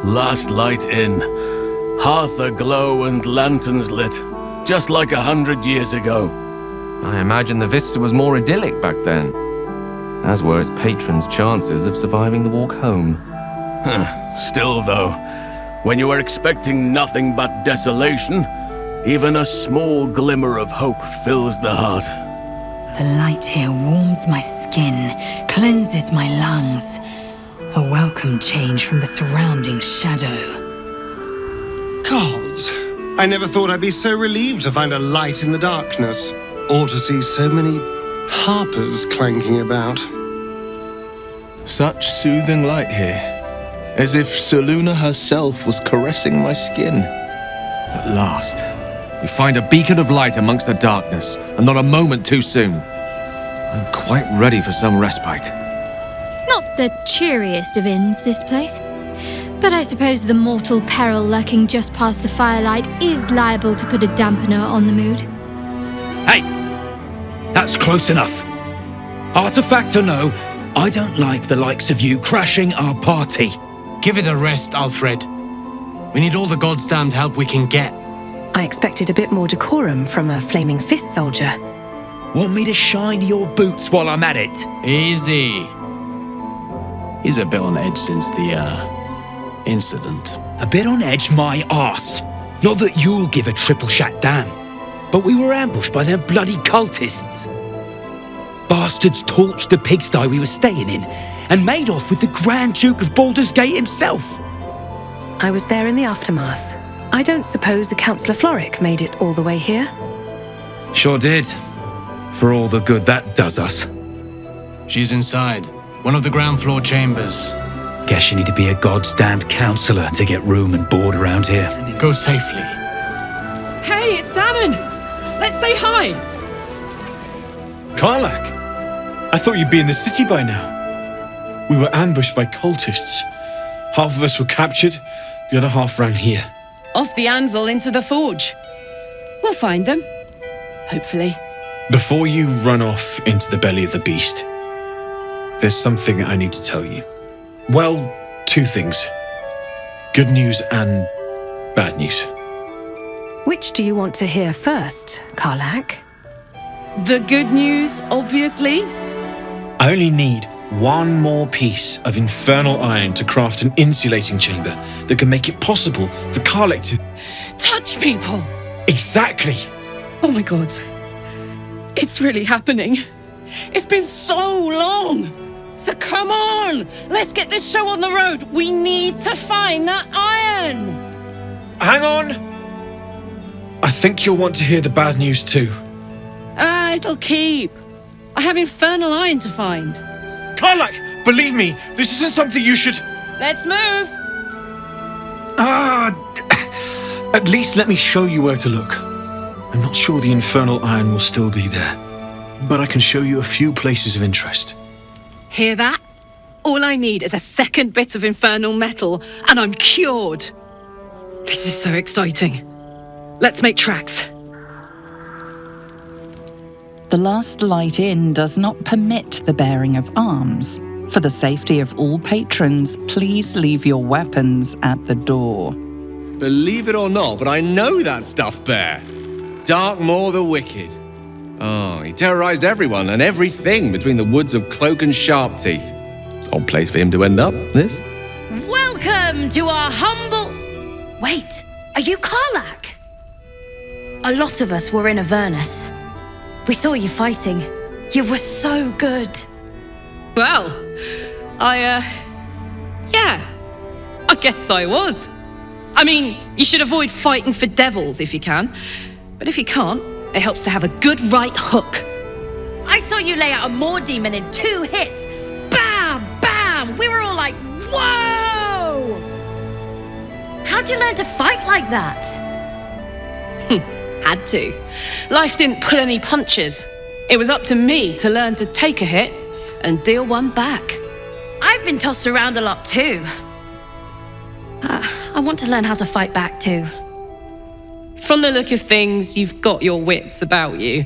last light in. Hearth aglow and lanterns lit, just like 100 years ago. I imagine the vista was more idyllic back then, as were its patrons' chances of surviving the walk home. Still though, when you are expecting nothing but desolation, even a small glimmer of hope fills the heart. The light here warms my skin, cleanses my lungs. A welcome change from the surrounding shadow. Gods, I never thought I'd be so relieved to find a light in the darkness, or to see so many harpers clanking about. Such soothing light here, as if Seluna herself was caressing my skin. At last, we find a beacon of light amongst the darkness, and not a moment too soon. I'm quite ready for some respite. Not the cheeriest of inns, this place. But I suppose the mortal peril lurking just past the firelight is liable to put a dampener on the mood. Hey! That's close enough. Artifact or no, I don't like the likes of you crashing our party. Give it a rest, Alfred. We need all the goddamned help we can get. I expected a bit more decorum from a flaming fist soldier. Want me to shine your boots while I'm at it? Easy. He's a bit on edge since the, incident. A bit on edge, my arse. Not that you'll give a triple shot damn, but we were ambushed by them bloody cultists. Bastards torched the pigsty we were staying in and made off with the Grand Duke of Baldur's Gate himself. I was there in the aftermath. I don't suppose the Councillor Floric made it all the way here? Sure did. For all the good that does us. She's inside. One of the ground floor chambers. Guess you need to be a goddamned counsellor to get room and board around here. Go safely. Hey, it's Dammon! Let's say hi! Cullagh! I thought you'd be in the city by now. We were ambushed by cultists. Half of us were captured, the other half ran here. Off the anvil into the forge. We'll find them. Hopefully. Before you run off into the belly of the beast, there's something I need to tell you. Well, two things. Good news and bad news. Which do you want to hear first, Cullagh? The good news, obviously. I only need one more piece of infernal iron to craft an insulating chamber that can make it possible for Cullagh to... Touch people! Exactly! Oh my god. It's really happening. It's been so long. So come on, let's get this show on the road. We need to find that iron. Hang on! I think you'll want to hear the bad news too. It'll keep. I have infernal iron to find. Cullagh, believe me, this isn't something you should... Let's move. At least let me show you where to look. I'm not sure the infernal iron will still be there, but I can show you a few places of interest. Hear that? All I need is a second bit of infernal metal, and I'm cured. This is so exciting. Let's make tracks. The Last Light Inn does not permit the bearing of arms. For the safety of all patrons, please leave your weapons at the door. Believe it or not, but I know that stuff bear. Darkmoor the Wicked. Oh, he terrorized everyone and everything between the woods of Cloak and Sharpteeth. It's an odd place for him to end up, this. Welcome to our humble... Wait, are you Cullagh? A lot of us were in Avernus. We saw you fighting. You were so good. Well, yeah, I guess I was. I mean, you should avoid fighting for devils if you can. But if you can't, it helps to have a good right hook. I saw you lay out a Moor demon in 2 hits. Bam! Bam! We were all like, whoa! How'd you learn to fight like that? Had to. Life didn't pull any punches. It was up to me to learn to take a hit and deal one back. I've been tossed around a lot too. I want to learn how to fight back too. From the look of things, you've got your wits about you.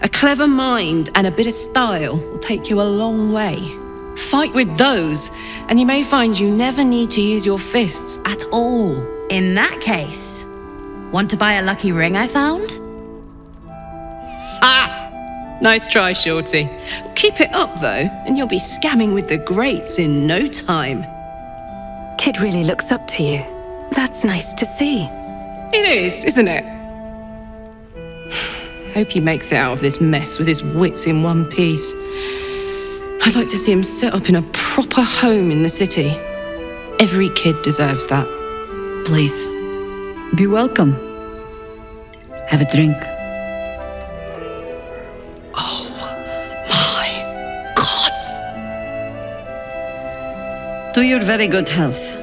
A clever mind and a bit of style will take you a long way. Fight with those, and you may find you never need to use your fists at all. In that case, want to buy a lucky ring I found? Nice try, Shorty. Keep it up, though, and you'll be scamming with the greats in no time. Kid really looks up to you. That's nice to see. It is, isn't it? Hope he makes it out of this mess with his wits in one piece. I'd like to see him set up in a proper home in the city. Every kid deserves that. Please, be welcome. Have a drink. To your very good health.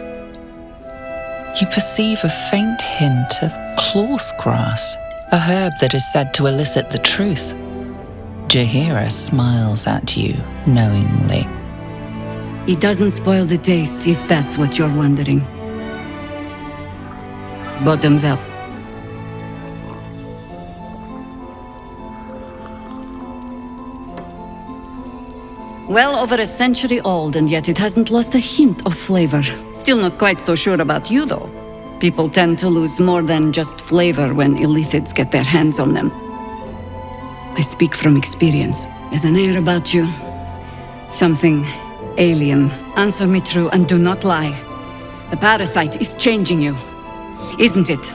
You perceive a faint hint of cloth grass, a herb that is said to elicit the truth. Jaheira smiles at you knowingly. It doesn't spoil the taste, if that's what you're wondering. Bottoms up. Well over a century old, and yet it hasn't lost a hint of flavor. Still not quite so sure about you, though. People tend to lose more than just flavor when illithids get their hands on them. I speak from experience. There's an air about you. Something alien. Answer me true and do not lie. The parasite is changing you, isn't it?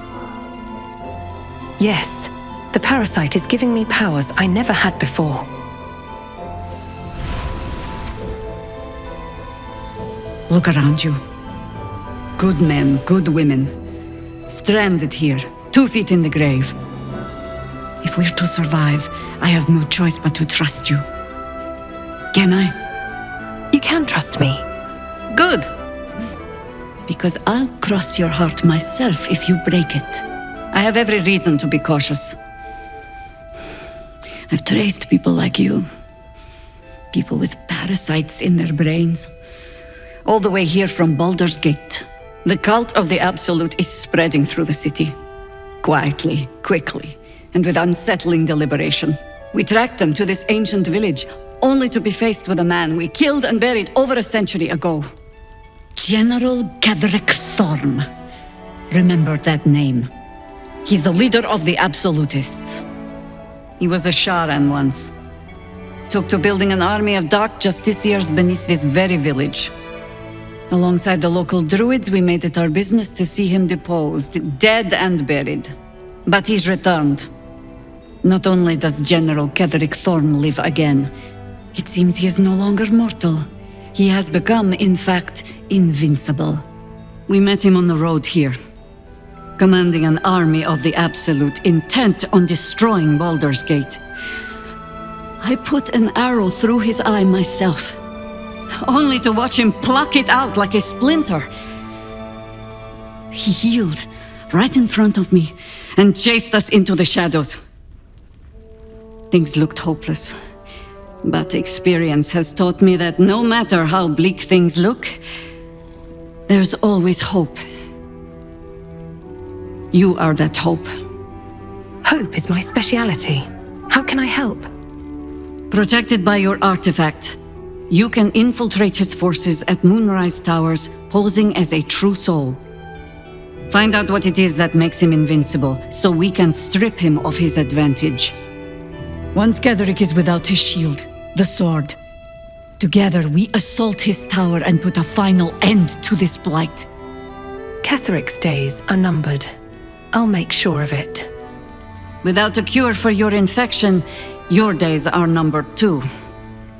Yes, the parasite is giving me powers I never had before. Look around you. Good men, good women. Stranded here, 2 feet in the grave. If we're to survive, I have no choice but to trust you. Can I? You can trust me. Good. Because I'll cross your heart myself if you break it. I have every reason to be cautious. I've traced people like you. People with parasites in their brains. All the way here from Baldur's Gate. The cult of the Absolute is spreading through the city. Quietly, quickly, and with unsettling deliberation. We tracked them to this ancient village, only to be faced with a man we killed and buried over a century ago. General Ketheric Thorn. Remember that name. He's the leader of the Absolutists. He was a Sharan once. Took to building an army of dark justiciars beneath this very village. Alongside the local druids, we made it our business to see him deposed, dead and buried. But he's returned. Not only does General Ketheric Thorn live again, it seems he is no longer mortal. He has become, in fact, invincible. We met him on the road here, commanding an army of the Absolute, intent on destroying Baldur's Gate. I put an arrow through his eye myself, only to watch him pluck it out like a splinter. He healed right in front of me and chased us into the shadows. Things looked hopeless, but experience has taught me that no matter how bleak things look, there's always hope. You are that hope. Hope is my speciality. How can I help? Protected by your artifact, you can infiltrate his forces at Moonrise Towers, posing as a true soul. Find out what it is that makes him invincible, so we can strip him of his advantage. Once Ketheric is without his shield, the sword, together we assault his tower and put a final end to this blight. Ketheric's days are numbered. I'll make sure of it. Without a cure for your infection, your days are numbered too.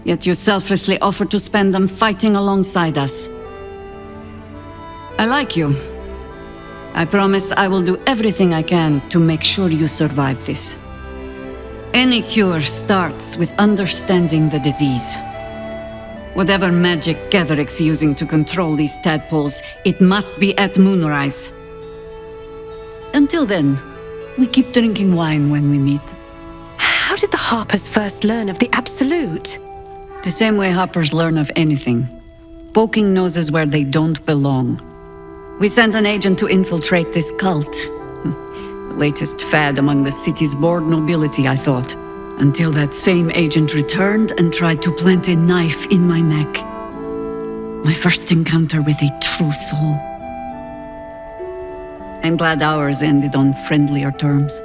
Yet you selflessly offer to spend them fighting alongside us. I like you. I promise I will do everything I can to make sure you survive this. Any cure starts with understanding the disease. Whatever magic Ketheric's using to control these tadpoles, it must be at Moonrise. Until then, we keep drinking wine when we meet. How did the Harpers first learn of the Absolute? The same way Harpers learn of anything. Poking noses where they don't belong. We sent an agent to infiltrate this cult. The latest fad among the city's bored nobility, I thought. Until that same agent returned and tried to plant a knife in my neck. My first encounter with a true soul. I'm glad ours ended on friendlier terms.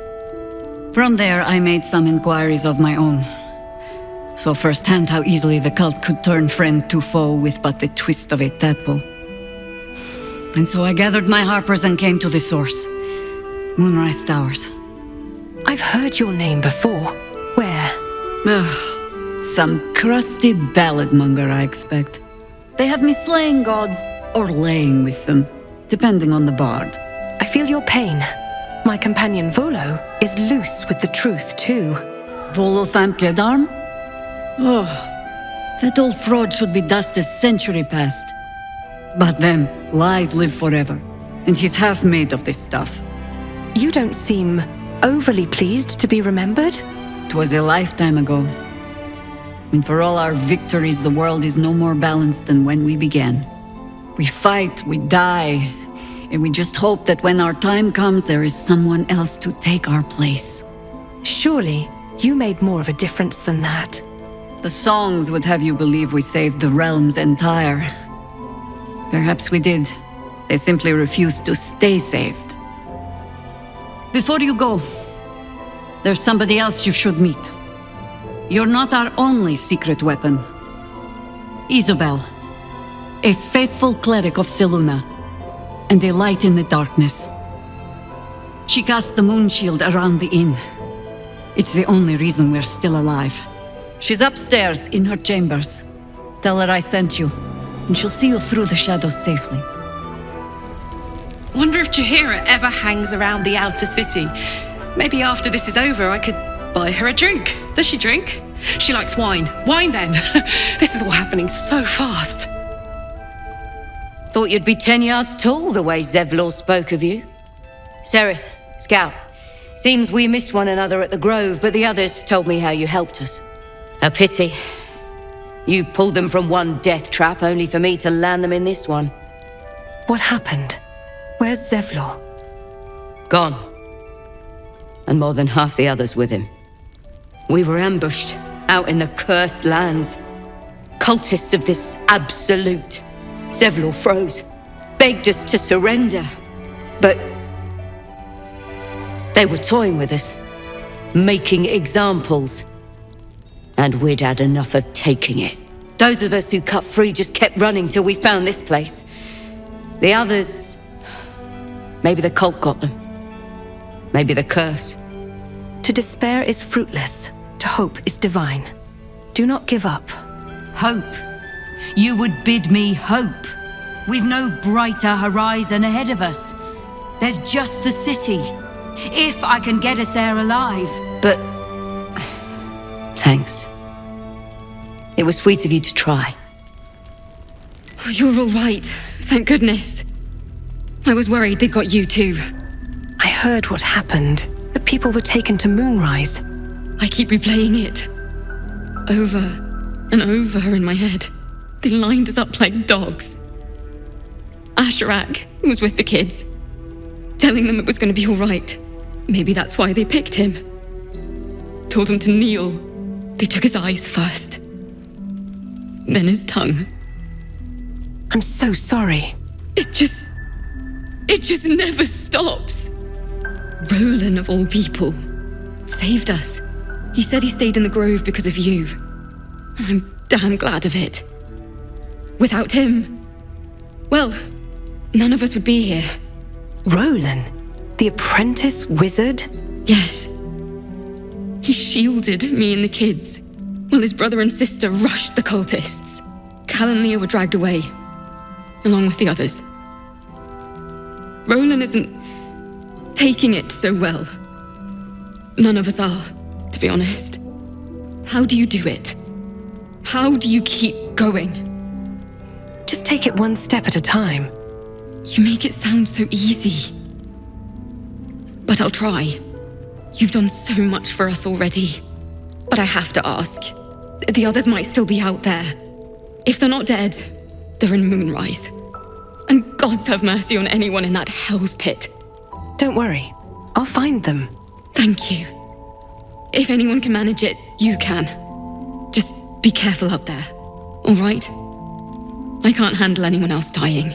From there, I made some inquiries of my own. Saw firsthand how easily the cult could turn friend to foe with but the twist of a tadpole. And so I gathered my harpers and came to the source. Moonrise Towers. I've heard your name before. Where? Ugh, some crusty ballad monger, I expect. They have me slaying gods, or laying with them, depending on the bard. I feel your pain. My companion Volo is loose with the truth, too. Volo Thamkedarm? Oh, that old fraud should be dust a century past. But then, lies live forever, and he's half made of this stuff. You don't seem overly pleased to be remembered? 'Twas a lifetime ago. And for all our victories, the world is no more balanced than when we began. We fight, we die, and we just hope that when our time comes, there is someone else to take our place. Surely, you made more of a difference than that. The songs would have you believe we saved the realm's entire. Perhaps we did. They simply refused to stay saved. Before you go, there's somebody else you should meet. You're not our only secret weapon. Isobel, a faithful cleric of Selûne, and a light in the darkness. She cast the moon shield around the inn. It's the only reason we're still alive. She's upstairs in her chambers. Tell her I sent you, and she'll see you through the shadows safely. Wonder if Jaheira ever hangs around the outer city. Maybe after this is over, I could buy her a drink. Does she drink? She likes wine. Wine, then. This is all happening so fast. Thought you'd be 10 yards tall the way Zevlor spoke of you. Sereth, Scout. Seems we missed one another at the Grove, but the others told me how you helped us. A pity. You pulled them from one death trap, only for me to land them in this one. What happened? Where's Zevlor? Gone. And more than half the others with him. We were ambushed out in the cursed lands. Cultists of this absolute. Zevlor froze, begged us to surrender. But they were toying with us, making examples. And we'd had enough of taking it. Those of us who cut free just kept running till we found this place. The others... maybe the cult got them. Maybe the curse. To despair is fruitless. To hope is divine. Do not give up. Hope? You would bid me hope? We've no brighter horizon ahead of us. There's just the city. If I can get us there alive. But... thanks. It was sweet of you to try. Oh, you're all right. Thank goodness. I was worried they'd got you too. I heard what happened. The people were taken to Moonrise. I keep replaying it. Over and over in my head. They lined us up like dogs. Asherak was with the kids, telling them it was going to be all right. Maybe that's why they picked him. Told him to kneel. They took his eyes first. Then his tongue. I'm so sorry. It just never stops. Roland, of all people, saved us. He said he stayed in the Grove because of you. And I'm damn glad of it. Without him, well, none of us would be here. Roland? The apprentice wizard? Yes. He shielded me and the kids, while his brother and sister rushed the cultists. Cal and Leah were dragged away, along with the others. Roland isn't taking it so well. None of us are, to be honest. How do you do it? How do you keep going? Just take it one step at a time. You make it sound so easy. But I'll try. You've done so much for us already. But I have to ask. The others might still be out there. If they're not dead, they're in Moonrise. And gods have mercy on anyone in that hell's pit. Don't worry. I'll find them. Thank you. If anyone can manage it, you can. Just be careful up there, all right? I can't handle anyone else dying.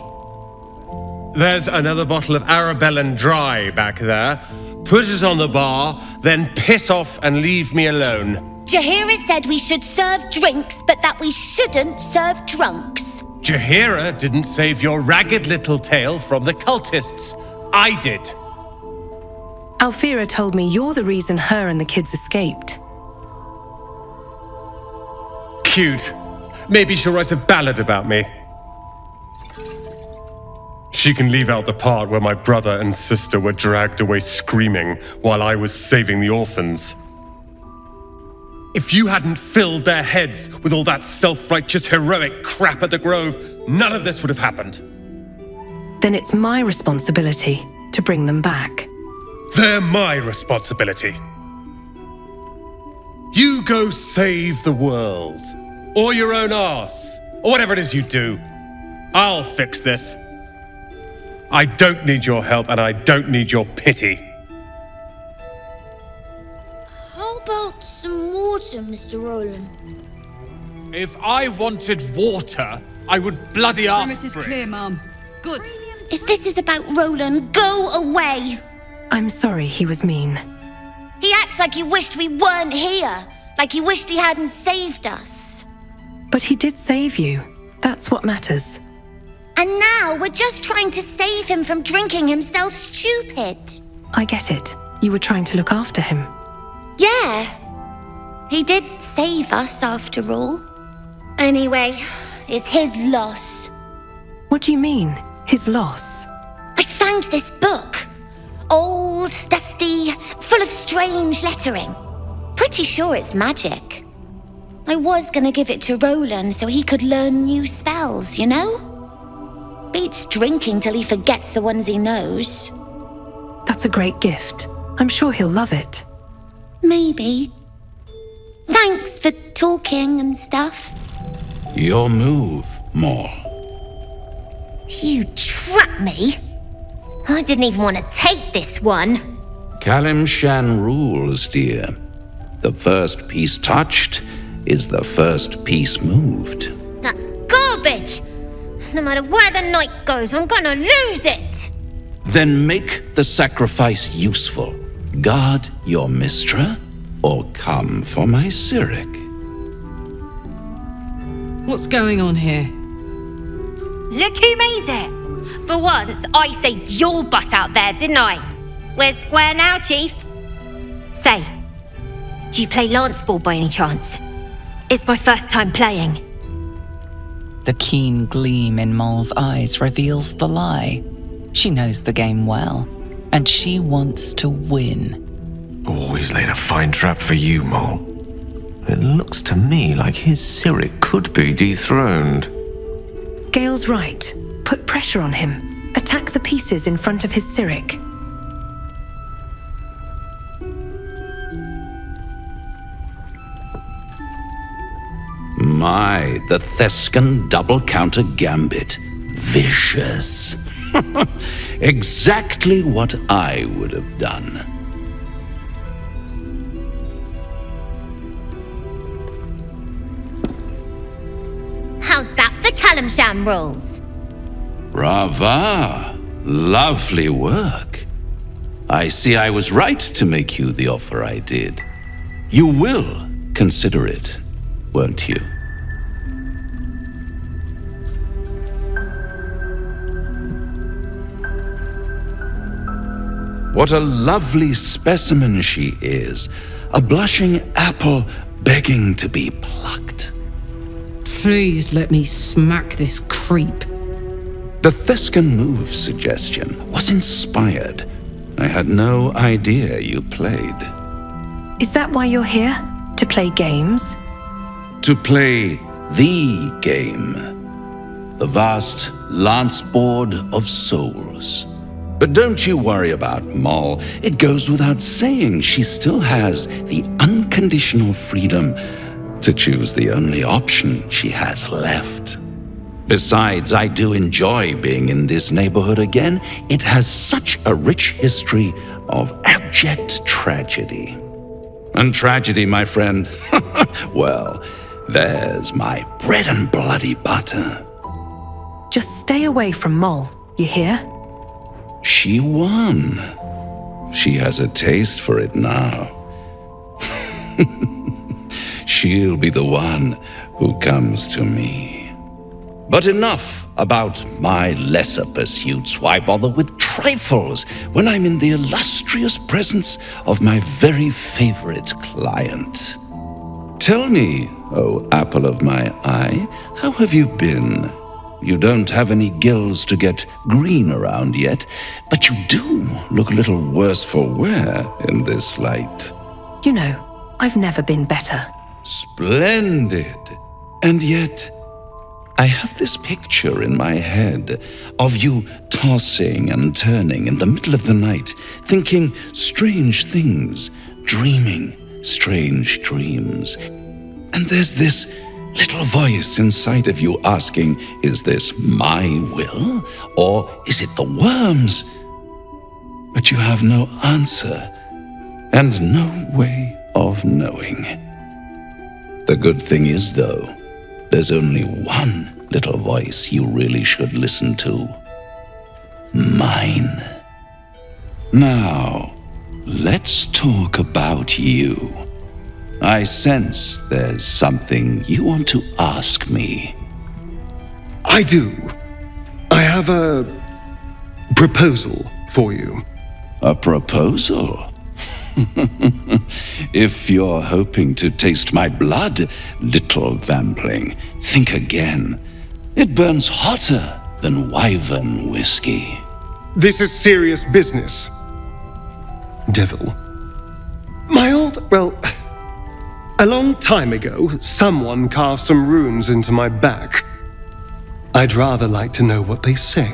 There's another bottle of Arabellan Dry back there. Put it on the bar, then piss off and leave me alone. Jaheira said we should serve drinks, but that we shouldn't serve drunks. Jaheira didn't save your ragged little tail from the cultists. I did. Alfira told me you're the reason her and the kids escaped. Cute. Maybe she'll write a ballad about me. She can leave out the part where my brother and sister were dragged away screaming while I was saving the orphans. If you hadn't filled their heads with all that self-righteous heroic crap at the Grove, none of this would have happened. Then it's my responsibility to bring them back. They're my responsibility. You go save the world. Or your own arse. Or whatever it is you do. I'll fix this. I don't need your help and I don't need your pity. How about some water, Mr. Roland? If I wanted water, I would bloody ask Limit is for it. clear, Mom. Good. If this is about Roland, go away! I'm sorry he was mean. He acts like he wished we weren't here. Like he wished he hadn't saved us. But he did save you. That's what matters. And now we're just trying to save him from drinking himself stupid. I get it. You were trying to look after him. Yeah. He did save us after all. Anyway, it's his loss. What do you mean, his loss? I found this book. Old, dusty, full of strange lettering. Pretty sure it's magic. I was gonna give it to Roland so he could learn new spells, you know? Beats drinking till he forgets the ones he knows. That's a great gift. I'm sure he'll love it. Maybe. Thanks for talking and stuff. Your move, Maul. You trapped me. I didn't even want to take this one. Kalimshan rules, dear. The first piece touched is the first piece moved. That's garbage. No matter where the night goes, I'm gonna lose it. Then make the sacrifice useful. Guard your Mistra, or come for my Cyric. What's going on here? Look who made it! For once, I saved your butt out there, didn't I? We're square now, Chief. Say, do you play lance ball by any chance? It's my first time playing. The keen gleam in Moll's eyes reveals the lie. She knows the game well, and she wants to win. Always laid a fine trap for you, Mole. It looks to me like his Cyric could be dethroned. Gale's right. Put pressure on him. Attack the pieces in front of his Cyric. My, the Thescan double-counter gambit. Vicious. Exactly what I would have done. How's that for Kalimshan rules? Brava. Lovely work. I see I was right to make you the offer I did. You will consider it, won't you? What a lovely specimen she is. A blushing apple begging to be plucked. Please let me smack this creep. The Thescan move suggestion was inspired. I had no idea you played. Is that why you're here? To play games? To play the game. The vast lance board of souls. But don't you worry about Moll. It goes without saying she still has the unconditional freedom to choose the only option she has left. Besides, I do enjoy being in this neighborhood again. It has such a rich history of abject tragedy. And tragedy, my friend, well, there's my bread and bloody butter. Just stay away from Moll, you hear? She won. She has a taste for it now. She'll be the one who comes to me. But enough about my lesser pursuits. Why bother with trifles when I'm in the illustrious presence of my very favorite client? Tell me, oh apple of my eye, how have you been? You don't have any gills to get green around yet, but you do look a little worse for wear in this light. You know, I've never been better. Splendid. And yet, I have this picture in my head of you tossing and turning in the middle of the night, thinking strange things, dreaming strange dreams. And there's this little voice inside of you asking, is this my will, or is it the worms? But you have no answer, and no way of knowing. The good thing is, though, there's only one little voice you really should listen to. Mine. Now, let's talk about you. I sense there's something you want to ask me. I do. I have a proposal for you. A proposal? If you're hoping to taste my blood, little vampling, think again. It burns hotter than wyvern whiskey. This is serious business. Devil. A long time ago, someone carved some runes into my back. I'd rather like to know what they say.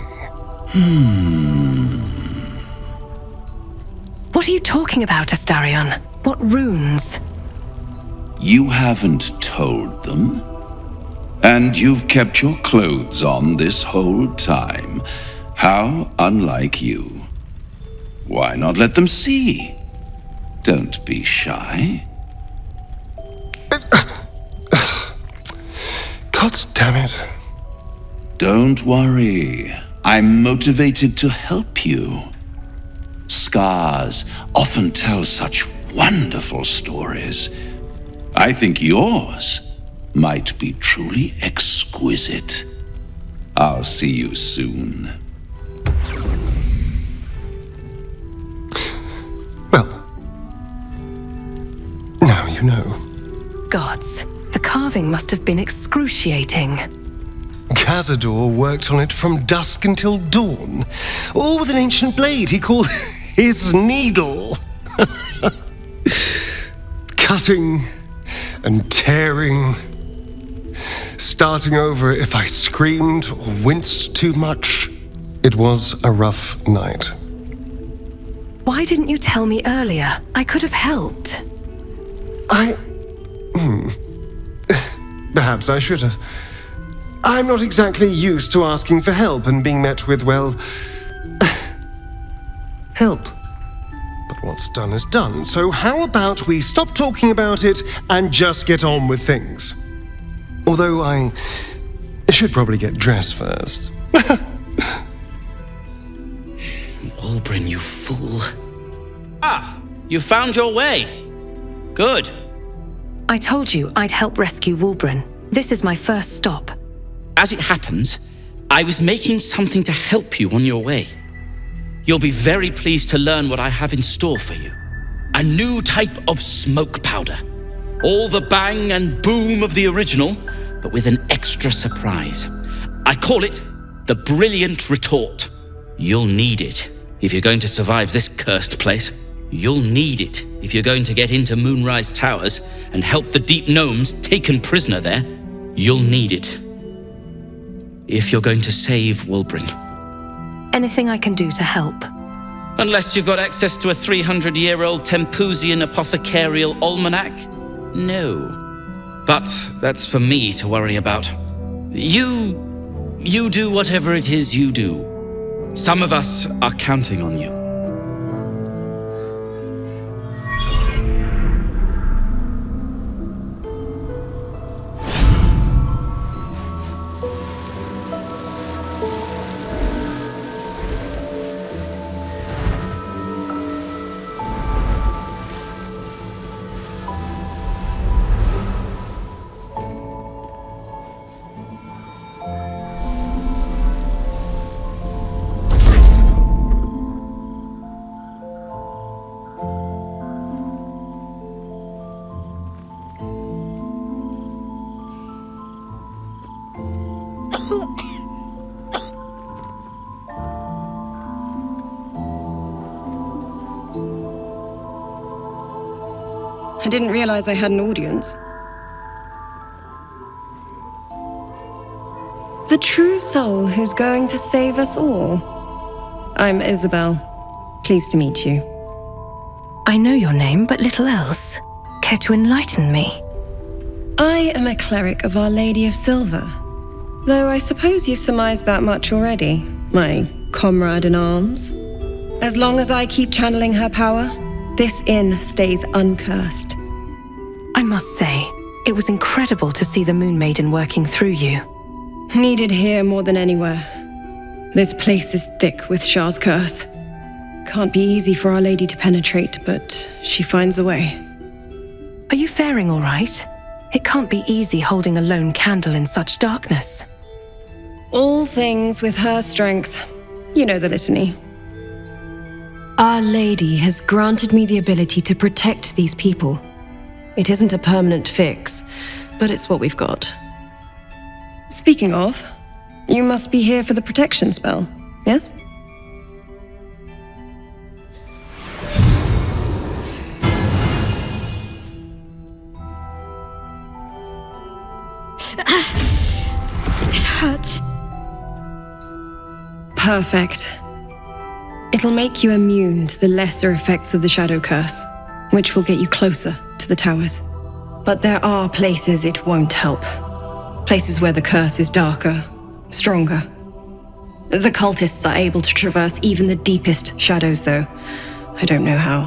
What are you talking about, Astarion? What runes? You haven't told them? And you've kept your clothes on this whole time. How unlike you. Why not let them see? Don't be shy. God damn it. Don't worry. I'm motivated to help you. Scars often tell such wonderful stories. I think yours might be truly exquisite. I'll see you soon. Well, now you know. Gods, the carving must have been excruciating. Cazador worked on it from dusk until dawn, all with an ancient blade he called his needle. Cutting and tearing, starting over if I screamed or winced too much. It was a rough night. Why didn't you tell me earlier? I could have helped. Perhaps I should have. I'm not exactly used to asking for help and being met with, well, help. But what's done is done, so how about we stop talking about it and just get on with things? Although I should probably get dressed first. Wulbren, you fool. Ah, you found your way. Good. I told you I'd help rescue Wulbren. This is my first stop. As it happens, I was making something to help you on your way. You'll be very pleased to learn what I have in store for you. A new type of smoke powder. All the bang and boom of the original, but with an extra surprise. I call it the Brilliant Retort. You'll need it if you're going to survive this cursed place. You'll need it if you're going to get into Moonrise Towers and help the Deep Gnomes taken prisoner there. You'll need it if you're going to save Wulbren. Anything I can do to help? Unless you've got access to a 300-year-old Tempusian apothecarial almanac? No. But that's for me to worry about. You do whatever it is you do. Some of us are counting on you. I didn't realize I had an audience. The true soul who's going to save us all. I'm Isobel. Pleased to meet you. I know your name, but little else. Care to enlighten me? I am a cleric of Our Lady of Silver. Though I suppose you've surmised that much already, my comrade in arms. As long as I keep channeling her power, this inn stays uncursed. I must say, it was incredible to see the Moon Maiden working through you. Needed here more than anywhere. This place is thick with Shah's curse. Can't be easy for Our Lady to penetrate, but she finds a way. Are you faring all right? It can't be easy holding a lone candle in such darkness. All things with her strength. You know the litany. Our Lady has granted me the ability to protect these people. It isn't a permanent fix, but it's what we've got. Speaking of, you must be here for the protection spell, yes? It hurts. Perfect. It'll make you immune to the lesser effects of the Shadow Curse, which will get you closer to the towers. But there are places it won't help. Places where the curse is darker, stronger. The cultists are able to traverse even the deepest shadows, though. I don't know how.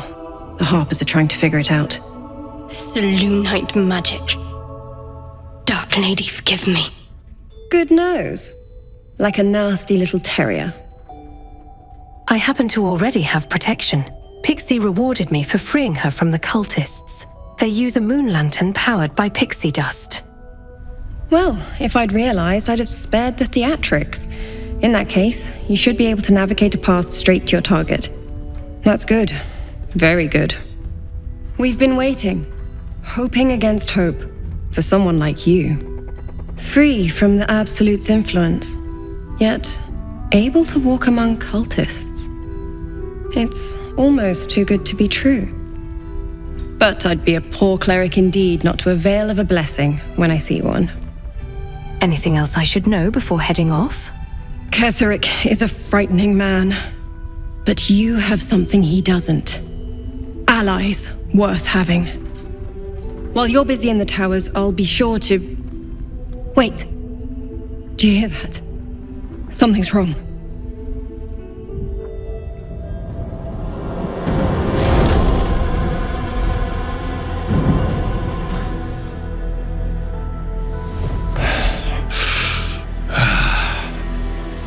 The Harpers are trying to figure it out. Selûnite magic. Dark Lady, forgive me. Good nose. Like a nasty little terrier. I happen to already have protection. Pixie rewarded me for freeing her from the cultists. They use a moon lantern powered by pixie dust. Well, if I'd realized, I'd have spared the theatrics. In that case, you should be able to navigate a path straight to your target. That's good. Very good. We've been waiting, hoping against hope, for someone like you. Free from the Absolute's influence, yet able to walk among cultists. It's almost too good to be true. But I'd be a poor cleric indeed not to avail of a blessing when I see one. Anything else I should know before heading off? Ketheric is a frightening man. But you have something he doesn't. Allies worth having. While you're busy in the towers, I'll be sure to... Wait. Do you hear that? Something's wrong.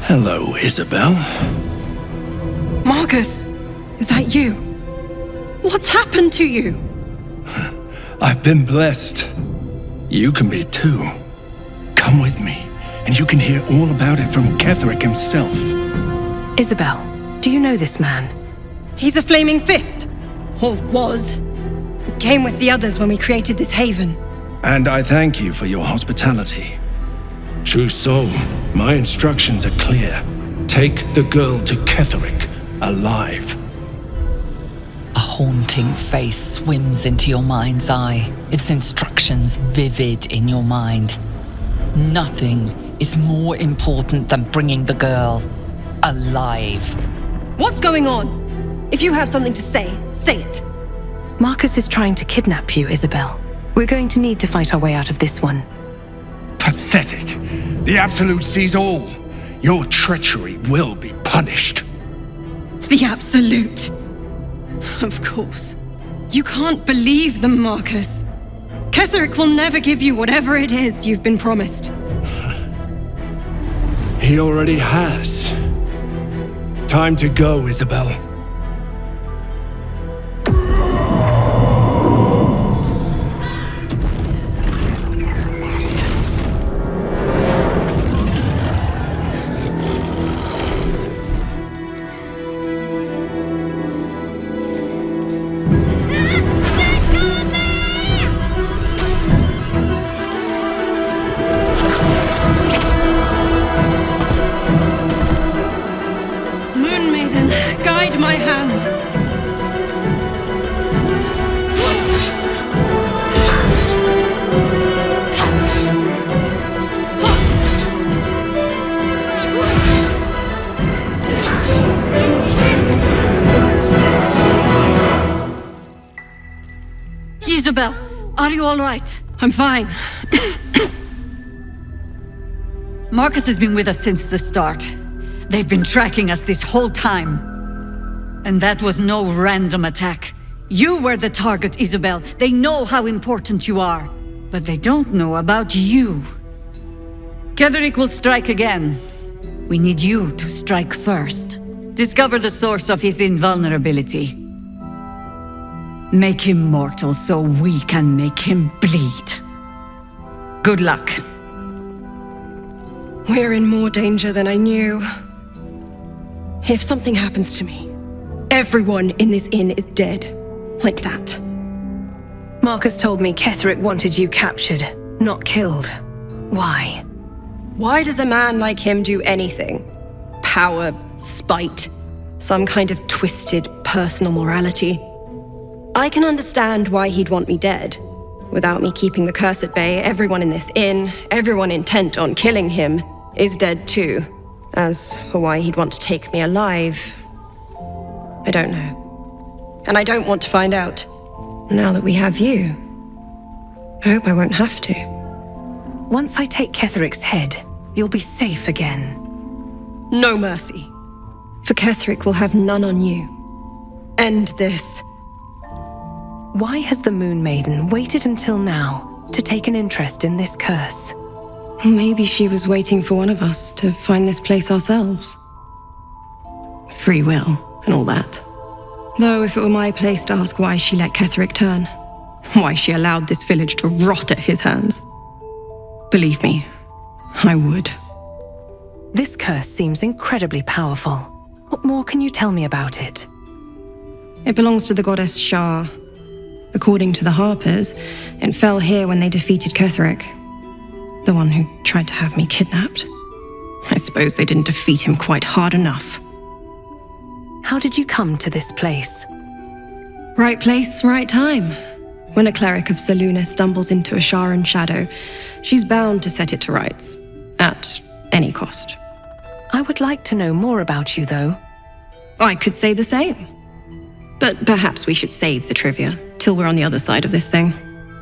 Hello, Isobel. Marcus, is that you? What's happened to you? I've been blessed. You can be too. Come with me, and you can hear all about it from Ketheric himself. Isobel, do you know this man? He's a flaming fist. Or was. Came with the others when we created this haven. And I thank you for your hospitality. True soul, my instructions are clear. Take the girl to Ketheric, alive. A haunting face swims into your mind's eye, its instructions vivid in your mind. Nothing is more important than bringing the girl alive. What's going on? If you have something to say, say it. Marcus is trying to kidnap you, Isobel. We're going to need to fight our way out of this one. Pathetic. The Absolute sees all. Your treachery will be punished. The Absolute. Of course. You can't believe them, Marcus. Ketheric will never give you whatever it is you've been promised. He already has. Time to go, Isobel. Guide my hand. Isobel, are you all right? I'm fine. Marcus has been with us since the start. They've been tracking us this whole time. And that was no random attack. You were the target, Isobel. They know how important you are. But they don't know about you. Ketheric will strike again. We need you to strike first. Discover the source of his invulnerability. Make him mortal so we can make him bleed. Good luck. We're in more danger than I knew. If something happens to me, everyone in this inn is dead. Like that. Marcus told me Ketheric wanted you captured, not killed. Why? Why does a man like him do anything? Power, spite, some kind of twisted personal morality. I can understand why he'd want me dead. Without me keeping the curse at bay, everyone in this inn, everyone intent on killing him, is dead too. As for why he'd want to take me alive, I don't know. And I don't want to find out. Now that we have you, I hope I won't have to. Once I take Ketheric's head, you'll be safe again. No mercy. For Ketheric will have none on you. End this. Why has the Moon Maiden waited until now to take an interest in this curse? Maybe she was waiting for one of us to find this place ourselves. Free will and all that. Though if it were my place to ask why she let Ketheric turn, why she allowed this village to rot at his hands, believe me, I would. This curse seems incredibly powerful. What more can you tell me about it? It belongs to the goddess Shah. According to the Harpers, it fell here when they defeated Ketheric, the one who tried to have me kidnapped. I suppose they didn't defeat him quite hard enough. How did you come to this place? Right place, right time. When a cleric of Selûne stumbles into a Sharan shadow, she's bound to set it to rights, at any cost. I would like to know more about you, though. I could say the same. But perhaps we should save the trivia till we're on the other side of this thing.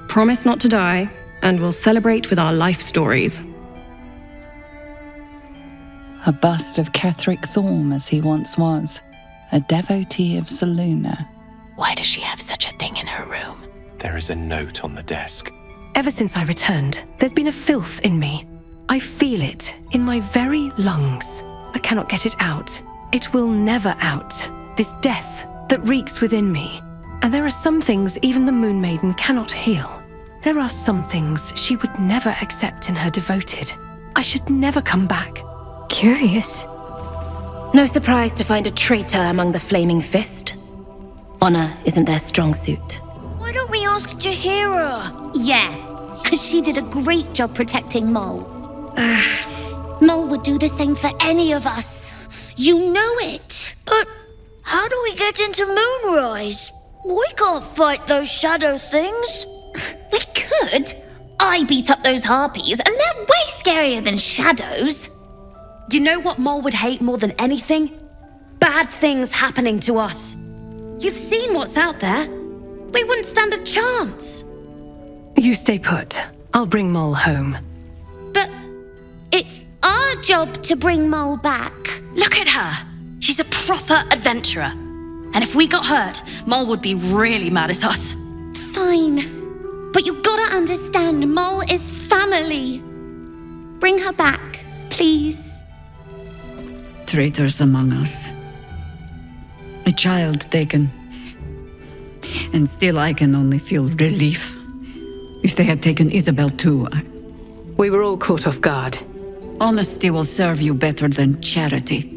Promise not to die, and we'll celebrate with our life stories. A bust of Ketheric Thorm as he once was, a devotee of Selûne. Why does she have such a thing in her room? There is a note on the desk. Ever since I returned, there's been a filth in me. I feel it in my very lungs. I cannot get it out. It will never out. This death that reeks within me. And there are some things even the Moon Maiden cannot heal. There are some things she would never accept in her devoted. I should never come back. Curious. No surprise to find a traitor among the Flaming Fist. Honor isn't their strong suit. Why don't we ask Jaheira? Yeah, because she did a great job protecting Mol. Mol would do the same for any of us. You know it. But how do we get into Moonrise? We can't fight those shadow things. We could. I beat up those harpies, and they're way scarier than shadows. You know what Mol would hate more than anything? Bad things happening to us. You've seen what's out there. We wouldn't stand a chance. You stay put. I'll bring Mol home. But it's our job to bring Mol back. Look at her. She's a proper adventurer. And if we got hurt, Mol would be really mad at us. Fine. But you gotta understand, Mol is family. Bring her back, please. Traitors among us. A child taken. And still I can only feel relief. If they had taken Isobel too, We were all caught off guard. Honesty will serve you better than charity.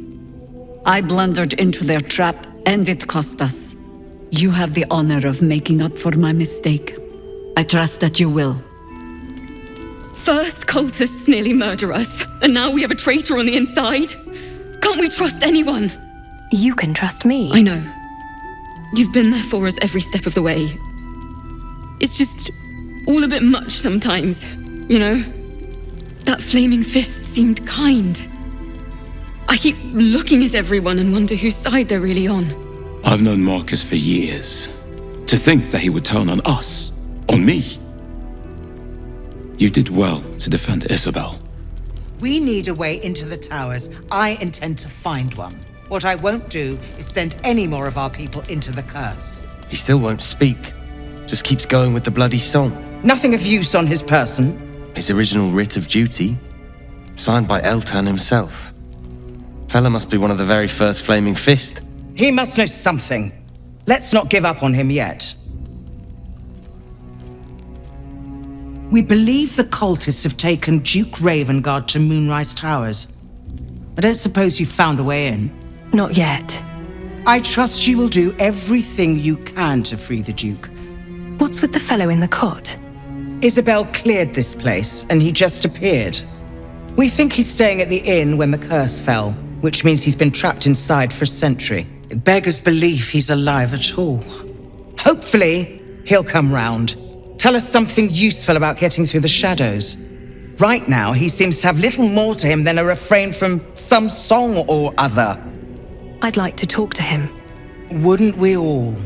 I blundered into their trap, and it cost us. You have the honor of making up for my mistake. I trust that you will. First cultists nearly murder us, and now we have a traitor on the inside. Can't we trust anyone? You can trust me. I know. You've been there for us every step of the way. It's just all a bit much sometimes, you know? That flaming fist seemed kind. I keep looking at everyone and wonder whose side they're really on. I've known Marcus for years. To think that he would turn on us, On me? You did well to defend Isobel. We need a way into the towers. I intend to find one. What I won't do is send any more of our people into the curse. He still won't speak. Just keeps going with the bloody song. Nothing of use on his person. His original writ of duty, signed by Eltan himself. Fella must be one of the very first Flaming Fist. He must know something. Let's not give up on him yet. We believe the cultists have taken Duke Ravengard to Moonrise Towers. I don't suppose you found a way in? Not yet. I trust you will do everything you can to free the Duke. What's with the fellow in the cot? Isobel cleared this place, and he just appeared. We think he's staying at the inn when the curse fell, which means he's been trapped inside for a century. It beggars belief he's alive at all. Hopefully, he'll come round. Tell us something useful about getting through the shadows. Right now, he seems to have little more to him than a refrain from some song or other. I'd like to talk to him. Wouldn't we all?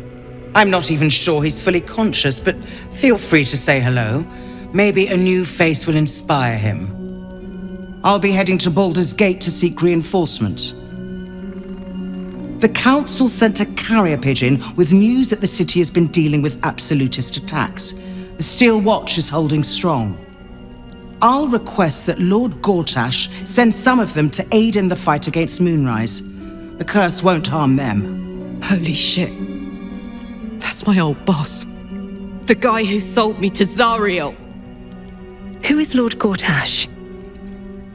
I'm not even sure he's fully conscious, but feel free to say hello. Maybe a new face will inspire him. I'll be heading to Baldur's Gate to seek reinforcements. The Council sent a carrier pigeon with news that the city has been dealing with absolutist attacks. The Steel Watch is holding strong. I'll request that Lord Gortash send some of them to aid in the fight against Moonrise. The curse won't harm them. Holy shit. That's my old boss. The guy who sold me to Zariel. Who is Lord Gortash?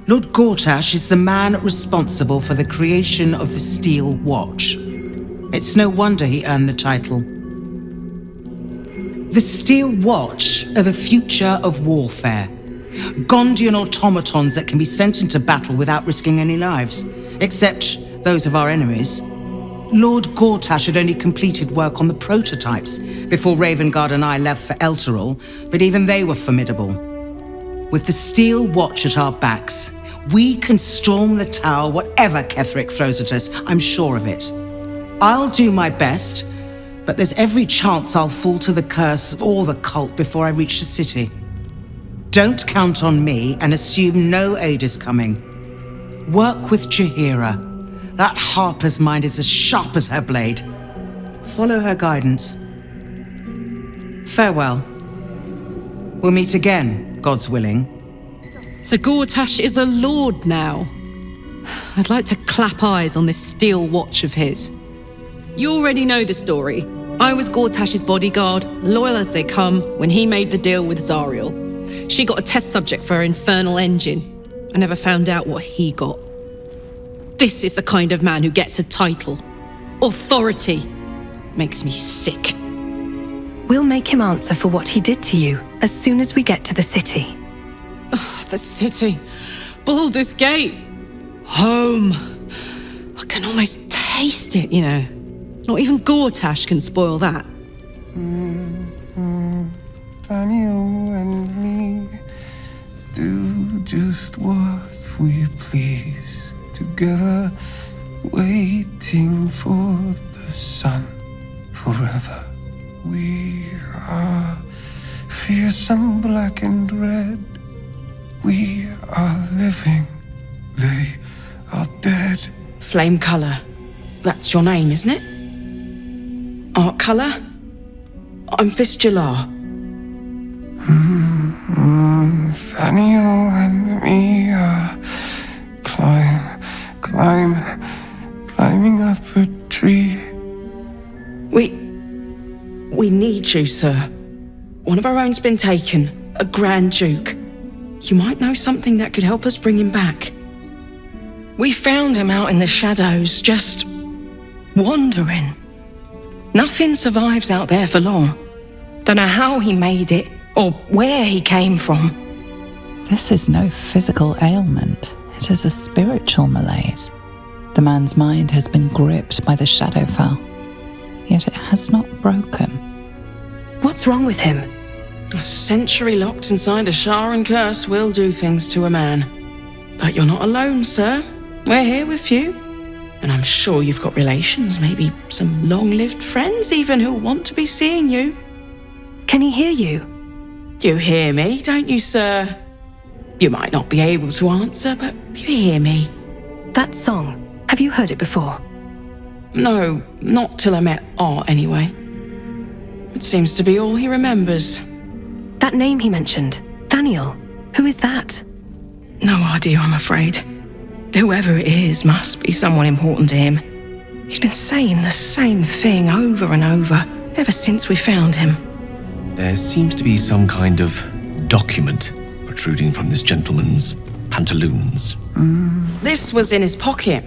Lord Gortash is the man responsible for the creation of the Steel Watch. It's no wonder he earned the title. The Steel Watch are the future of warfare. Gondian automatons that can be sent into battle without risking any lives, except those of our enemies. Lord Gortash had only completed work on the prototypes before Ravengard and I left for Elturel, but even they were formidable. With the Steel Watch at our backs, we can storm the tower whatever Ketheric throws at us, I'm sure of it. I'll do my best, but there's every chance I'll fall to the curse or the cult before I reach the city. Don't count on me and assume no aid is coming. Work with Jaheira. That Harper's mind is as sharp as her blade. Follow her guidance. Farewell. We'll meet again, God's willing. So Gortash is a lord now. I'd like to clap eyes on this Steel Watch of his. You already know the story. I was Gortash's bodyguard, loyal as they come, when he made the deal with Zariel. She got a test subject for her infernal engine. I never found out what he got. This is the kind of man who gets a title. Authority. Makes me sick. We'll make him answer for what he did to you as soon as we get to the city. Oh, the city. Baldur's Gate. Home. I can almost taste it, you know. Not even Gortash can spoil that. Daniel and me do just what we please, together waiting for the sun forever. We are fearsome black and red. We are living, they are dead. Flame Cullagh. That's your name, isn't it? Art Cullagh? I'm Fistula. Nathaniel and me are climbing up a tree. We need you, sir. One of our own's been taken, a Grand Duke. You might know something that could help us bring him back. We found him out in the shadows, just wandering. Nothing survives out there for long. Don't know how he made it, or where he came from. This is no physical ailment. It is a spiritual malaise. The man's mind has been gripped by the Shadowfell, yet it has not broken. What's wrong with him? A century locked inside a Sharan curse will do things to a man. But you're not alone, sir. We're here with you. And I'm sure you've got relations, maybe some long-lived friends even who'll want to be seeing you. Can he hear you? You hear me, don't you, sir? You might not be able to answer, but you hear me. That song, have you heard it before? No, not till I met Art, anyway. It seems to be all he remembers. That name he mentioned, Daniel, who is that? No idea, I'm afraid. Whoever it is must be someone important to him. He's been saying the same thing over and over, ever since we found him. There seems to be some kind of document protruding from this gentleman's pantaloons. This was in his pocket.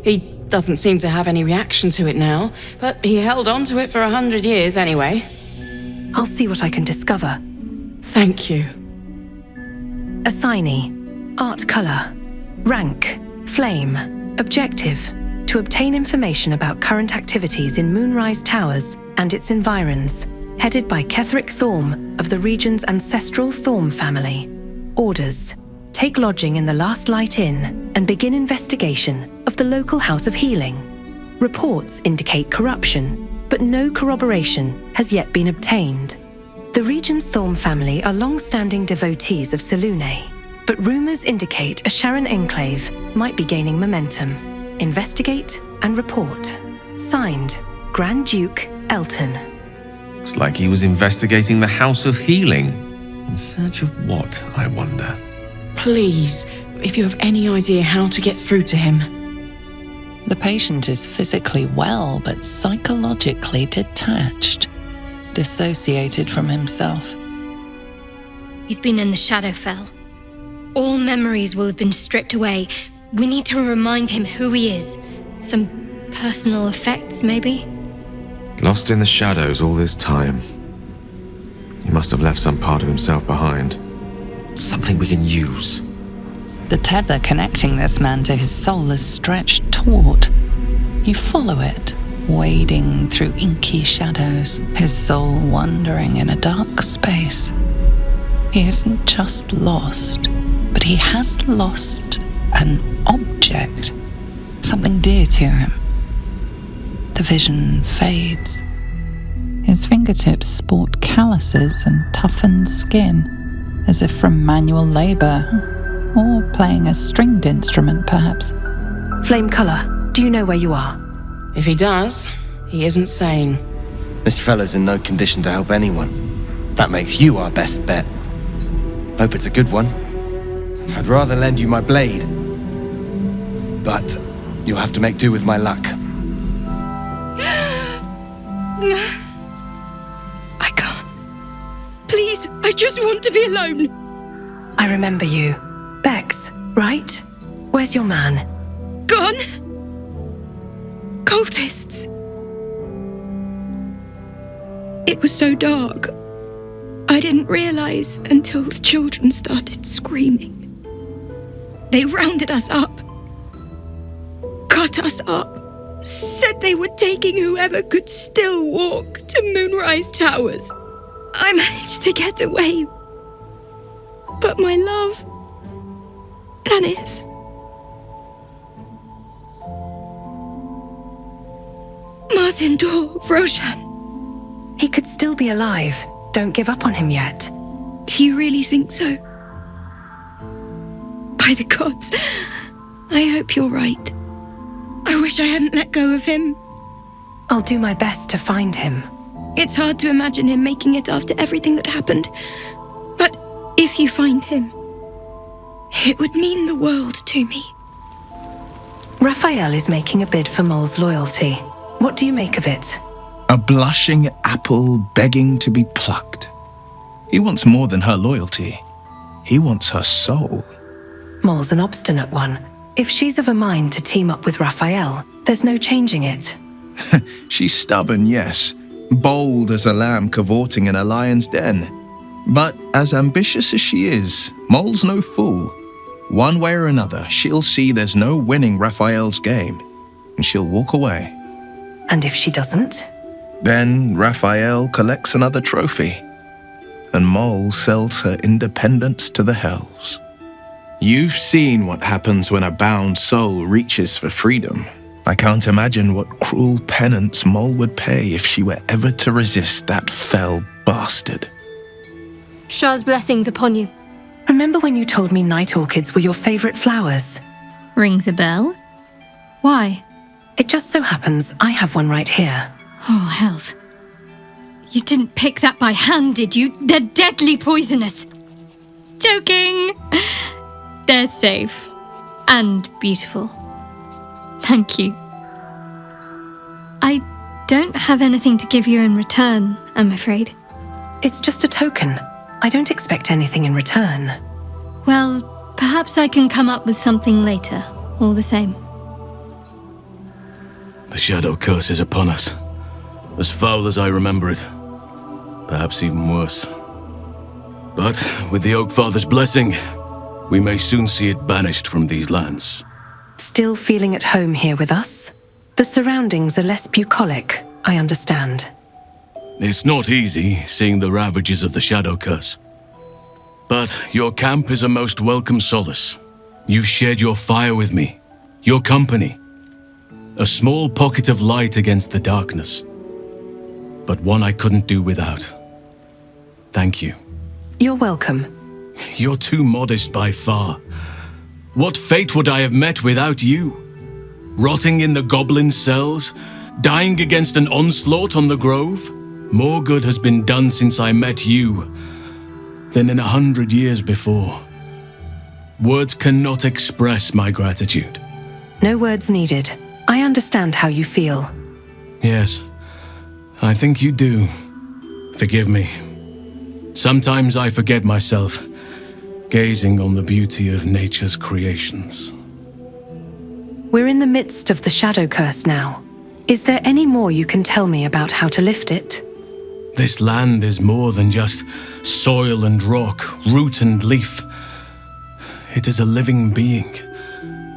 He doesn't seem to have any reaction to it now, but he held on to it for 100 years anyway. I'll see what I can discover. Thank you. Assignee, art color, rank, flame, objective, to obtain information about current activities in Moonrise Towers and its environs, headed by Ketheric Thorm of the region's ancestral Thorm family. Orders, take lodging in the Last Light Inn and begin investigation of the local House of Healing. Reports indicate corruption, but no corroboration has yet been obtained. The region's Thorm family are long-standing devotees of Selûne, but rumors indicate a Sharon enclave might be gaining momentum. Investigate and report. Signed, Grand Duke Elton. Looks like he was investigating the House of Healing. In search of what, I wonder? Please, if you have any idea how to get through to him. The patient is physically well, but psychologically detached, dissociated from himself. He's been in the Shadowfell. All memories will have been stripped away. We need to remind him who he is. Some personal effects, maybe? Lost in the shadows all this time. He must have left some part of himself behind. Something we can use. The tether connecting this man to his soul is stretched taut. You follow it, wading through inky shadows, his soul wandering in a dark space. He isn't just lost, but he has lost an object, something dear to him. The vision fades. His fingertips sport calluses and toughened skin, as if from manual labor, or playing a stringed instrument, perhaps. Flame color, do you know where you are? If he does, he isn't sane. This fella's in no condition to help anyone. That makes you our best bet. Hope it's a good one. I'd rather lend you my blade. But you'll have to make do with my luck. I can't. Please, I just want to be alone. I remember you. Bex, right? Where's your man? Gone. Cultists. It was so dark. I didn't realize until the children started screaming. They rounded us up, cut us up, said they were taking whoever could still walk to Moonrise Towers. I managed to get away, but my love, Dennis. Martin Dor, Roshan. He could still be alive. Don't give up on him yet. Do you really think so? By the gods, I hope you're right. I wish I hadn't let go of him. I'll do my best to find him. It's hard to imagine him making it after everything that happened. But if you find him, it would mean the world to me. Raphael is making a bid for Mole's loyalty. What do you make of it? A blushing apple begging to be plucked. He wants more than her loyalty. He wants her soul. Mole's an obstinate one. If she's of a mind to team up with Raphael, there's no changing it. She's stubborn, yes. Bold as a lamb cavorting in a lion's den. But as ambitious as she is, Mole's no fool. One way or another, she'll see there's no winning Raphael's game, and she'll walk away. And if she doesn't? Then Raphael collects another trophy, and Mole sells her independence to the hells. You've seen what happens when a bound soul reaches for freedom. I can't imagine what cruel penance Mole would pay if she were ever to resist that fell bastard. Shah's blessings upon you. Remember when you told me night orchids were your favorite flowers? Rings a bell. Why? It just so happens I have one right here. Oh, hells. You didn't pick that by hand, did you? They're deadly poisonous. Joking. They're safe. And beautiful. Thank you. I don't have anything to give you in return, I'm afraid. It's just a token. I don't expect anything in return. Well, perhaps I can come up with something later, all the same. The shadow curse is upon us. As foul as I remember it. Perhaps even worse. But with the Oak Father's blessing, we may soon see it banished from these lands. Still feeling at home here with us? The surroundings are less bucolic, I understand. It's not easy, seeing the ravages of the shadow curse. But your camp is a most welcome solace. You've shared your fire with me, your company. A small pocket of light against the darkness. But one I couldn't do without. Thank you. You're welcome. You're too modest by far. What fate would I have met without you? Rotting in the goblin cells? Dying against an onslaught on the grove? More good has been done since I met you than in 100 years before. Words cannot express my gratitude. No words needed. I understand how you feel. Yes, I think you do. Forgive me. Sometimes I forget myself, gazing on the beauty of nature's creations. We're in the midst of the shadow curse now. Is there any more you can tell me about how to lift it? This land is more than just soil and rock, root and leaf. It is a living being,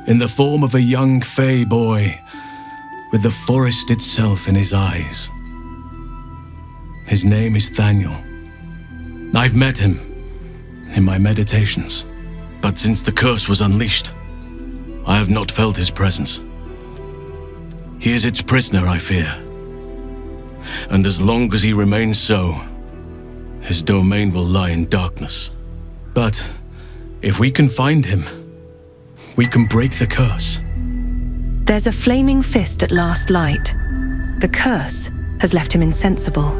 in the form of a young fey boy, with the forest itself in his eyes. His name is Thaniel. I've met him in my meditations, but since the curse was unleashed, I have not felt his presence. He is its prisoner, I fear. And as long as he remains so, his domain will lie in darkness. But if we can find him, we can break the curse. There's a flaming fist at last light. The curse has left him insensible,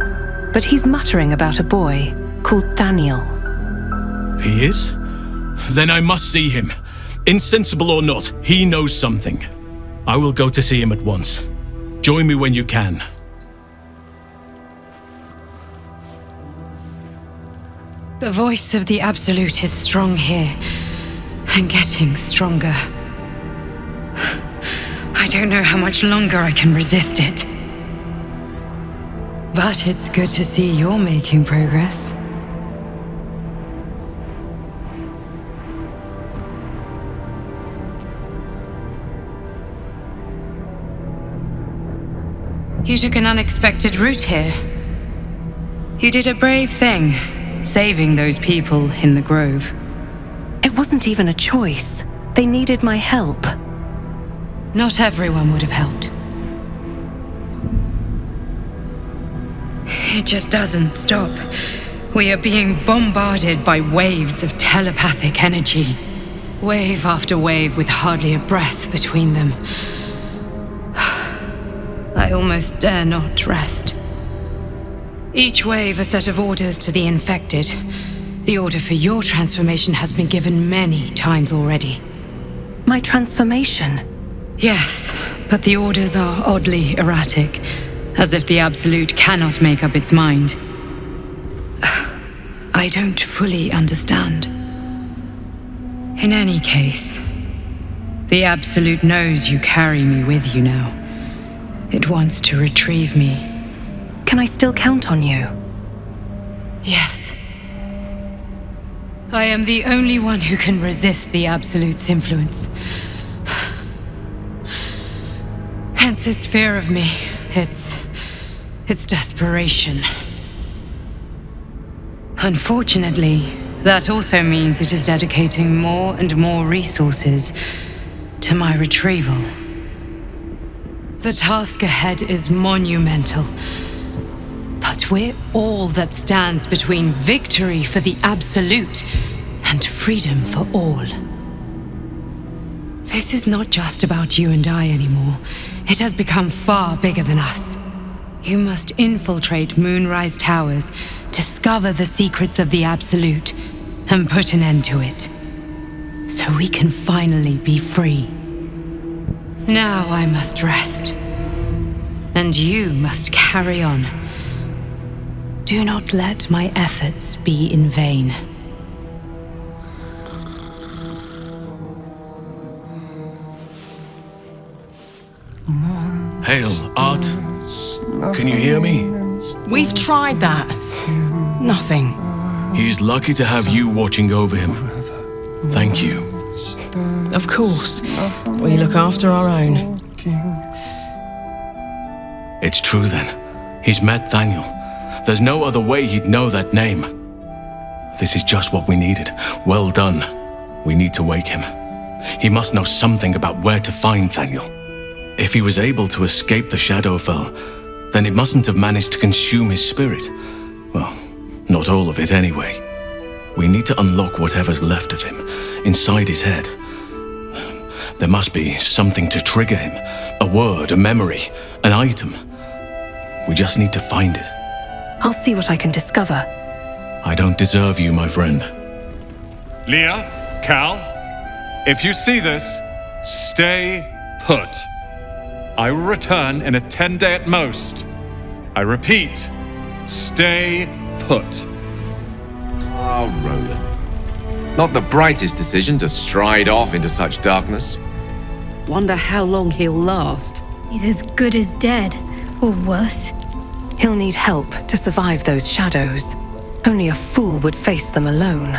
but he's muttering about a boy called Thaniel. He is? Then I must see him. Insensible or not, he knows something. I will go to see him at once. Join me when you can. The voice of the Absolute is strong here, and getting stronger. I don't know how much longer I can resist it. But it's good to see you're making progress. You took an unexpected route here. You did a brave thing, saving those people in the grove. It wasn't even a choice. They needed my help. Not everyone would have helped. It just doesn't stop. We are being bombarded by waves of telepathic energy. Wave after wave with hardly a breath between them. I almost dare not rest. Each wave a set of orders to the infected. The order for your transformation has been given many times already. My transformation? Yes, but the orders are oddly erratic, as if the Absolute cannot make up its mind. I don't fully understand. In any case, the Absolute knows you carry me with you now. It wants to retrieve me. Can I still count on you? Yes. I am the only one who can resist the Absolute's influence. Hence its fear of me, its desperation. Unfortunately, that also means it is dedicating more and more resources to my retrieval. The task ahead is monumental, but But we're all that stands between victory for the Absolute and freedom for all. This is not just about you and I anymore. It has become far bigger than us. You must infiltrate Moonrise Towers, discover the secrets of the Absolute, and put an end to it. So we can finally be free. Now I must rest. And you must carry on. Do not let my efforts be in vain. Hail, Art. Can you hear me? We've tried that. Nothing. He's lucky to have you watching over him. Thank you. Of course. We look after our own. It's true then. He's met Thaniel. There's no other way he'd know that name. This is just what we needed. Well done. We need to wake him. He must know something about where to find Thaniel. If he was able to escape the Shadowfell, then it mustn't have managed to consume his spirit. Well, not all of it anyway. We need to unlock whatever's left of him, inside his head. There must be something to trigger him. A word, a memory, an item. We just need to find it. I'll see what I can discover. I don't deserve you, my friend. Leah, Cal, if you see this, stay put. I will return in a 10-day at most. I repeat, stay put. Oh, Roland. Not the brightest decision to stride off into such darkness. Wonder how long he'll last. He's as good as dead, or worse. He'll need help to survive those shadows. Only a fool would face them alone.